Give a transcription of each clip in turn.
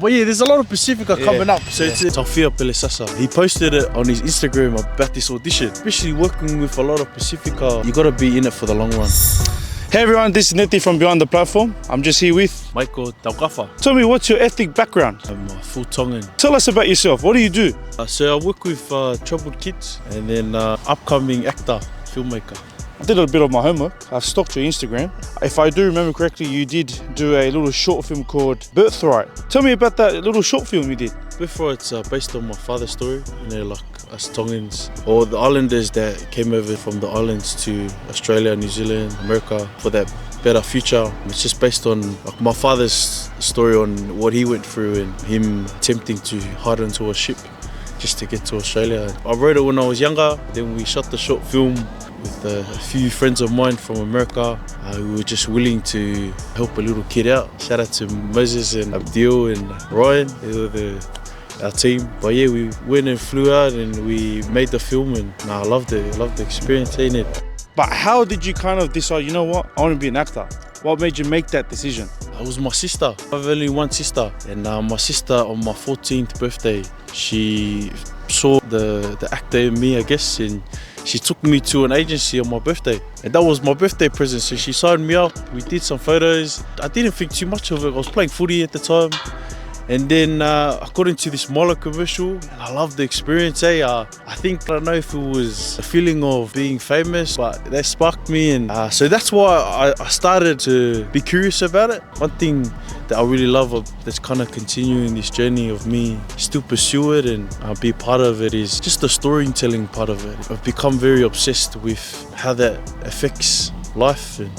But yeah, there's a lot of Pacifica coming up. So it's Tafia Pelisasa. He posted it on his Instagram about this audition. Especially working with a lot of Pacifica, you gotta be in it for the long run. Hey everyone, this is Neti from Behind the Platform. I'm just here with Maiko, Taukafa. Tell me, what's your ethnic background? I'm full Tongan. Tell us about yourself. What do you do? So I work with troubled kids and then upcoming actor, filmmaker. I did a bit of my homework. I've stalked your Instagram. If I do remember correctly, you did do a little short film called Birthright. Tell me about that little short film you did. Birthright, it's based on my father's story. You know, like us Tongans or the islanders that came over from the islands to Australia, New Zealand, America for that better future. It's just based on like, my father's story on what he went through and him attempting to hide onto a ship just to get to Australia. I wrote it when I was younger, then we shot the short film with a few friends of mine from America who were just willing to help a little kid out. Shout out to Moses and Abdil and Ryan, they were our team. But yeah, we went and flew out and we made the film and I loved it. I loved the experience, ain't it? But how did you kind of decide, you know what, I want to be an actor? What made you make that decision? It was my sister. I have only one sister, and my sister on my 14th birthday, she saw the actor in me, I guess, and she took me to an agency on my birthday. And that was my birthday present, so she signed me up. We did some photos. I didn't think too much of it. I was playing footy at the time. And then I got into this Molo commercial and I loved the experience. I don't know if it was a feeling of being famous, but that sparked me. And so that's why I started to be curious about it. One thing that I really love that's kind of continuing this journey of me still pursue it and be part of it is just the storytelling part of it. I've become very obsessed with how that affects life and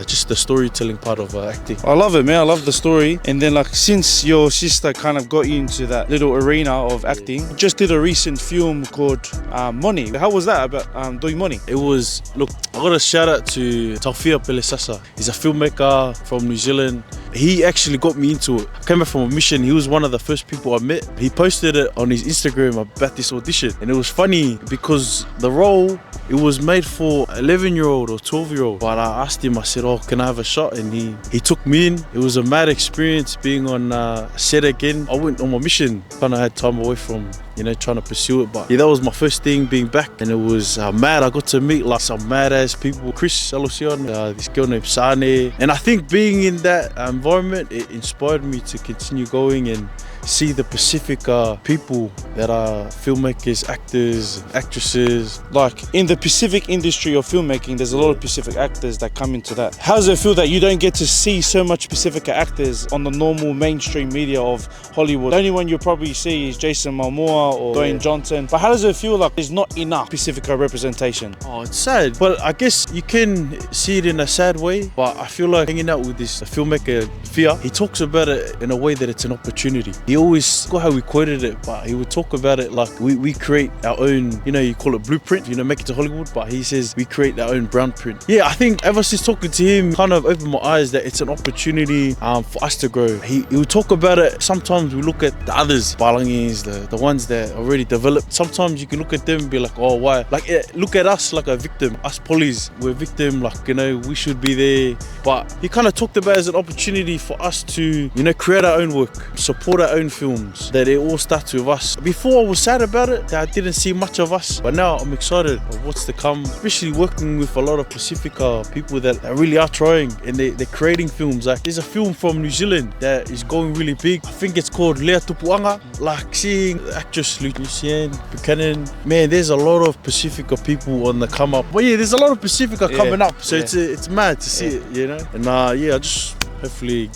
just the storytelling part of acting. I love it, man. I love the story. And then, like, since your sister kind of got you into that little arena of acting, you just did a recent film called Money. How was that about doing Money? It was, look, I got a shout out to Tafia Pelisasa. He's a filmmaker from New Zealand. He actually got me into it. I came back from a mission. He was one of the first people I met. He posted it on his Instagram about this audition. And it was funny because the role, it was made for 11-year-old or 12-year-old. But I asked him, I said, oh, can I have a shot? And he took me in. It was a mad experience being on set again. I went on my mission. Kind of had time away from, trying to pursue it. But yeah, that was my first thing being back. And it was mad. I got to meet like some mad ass people. Chris Alucion, this girl named Sane. And I think being in that environment, it inspired me to continue going and see the Pacifica people that are filmmakers, actors, actresses. Like in the Pacific industry of filmmaking, there's a lot of Pacific actors that come into that. How does it feel that you don't get to see so much Pacifica actors on the normal mainstream media of Hollywood? The only one you'll probably see is Jason Momoa or Dwayne Johnson. But how does it feel like there's not enough Pacifica representation? Oh, it's sad. But I guess you can see it in a sad way. But I feel like hanging out with this filmmaker, Fia, he talks about it in a way that it's an opportunity. He always, got how we quoted it, but he would talk about it like we create our own, you call it blueprint, make it to Hollywood, but he says we create our own brown print. Yeah, I think ever since talking to him, kind of opened my eyes that it's an opportunity for us to grow. He would talk about it. Sometimes we look at the others, Balangis, the ones that already developed. Sometimes you can look at them and be like, oh, why? Like, look at us like a victim. Us polys, we're a victim, like, we should be there. But he kind of talked about it as an opportunity for us to, create our own work, support our own films, that it all starts with us. Before I was sad about it, that I didn't see much of us, but now I'm excited of what's to come, especially working with a lot of Pacifica people that really are trying and they're creating films. Like there's a film from New Zealand that is going really big. I think it's called Lea Tupuanga. Like seeing the actress Lucienne Buchanan, man, there's a lot of Pacifica people on the come up. But yeah, there's a lot of Pacifica coming up, so it's mad to see it, And I just hopefully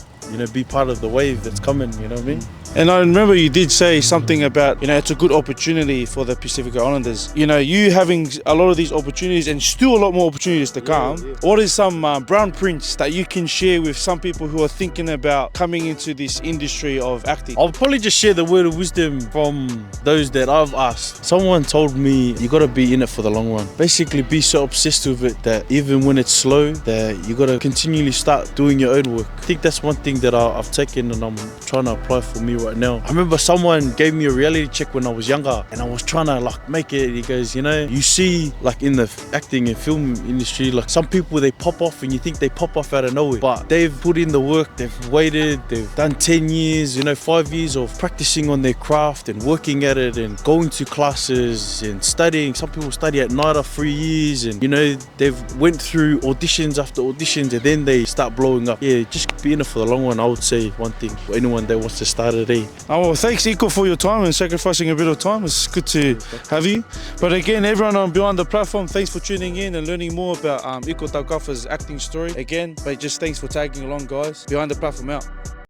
be part of the wave that's coming, you know what I mean? And I remember you did say something about, it's a good opportunity for the Pacifica Islanders. You having a lot of these opportunities and still a lot more opportunities to come. What is some brown prints that you can share with some people who are thinking about coming into this industry of acting? I'll probably just share the word of wisdom from those that I've asked. Someone told me you gotta be in it for the long run. Basically be so obsessed with it that even when it's slow, that you gotta continually start doing your own work. I think that's one thing that I've taken and I'm trying to apply for me right right now. I remember someone gave me a reality check when I was younger and I was trying to like make it. He goes, you know, you see like in the acting and film industry, like some people they pop off and you think they pop off out of nowhere, but they've put in the work, they've waited, they've done 10 years, you know, 5 years of practicing on their craft and working at it and going to classes and studying. Some people study at night for 3 years and, you know, they've went through auditions after auditions and then they start blowing up. Yeah, just be in it for the long one, I would say one thing for anyone that wants to start a day. Oh, well, thanks Iko for your time and sacrificing a bit of time. It's good to have you. But again, everyone on Behind the Platform, thanks for tuning in and learning more about Iko Taukafa's acting story. Again, but just thanks for tagging along, guys. Behind the Platform out.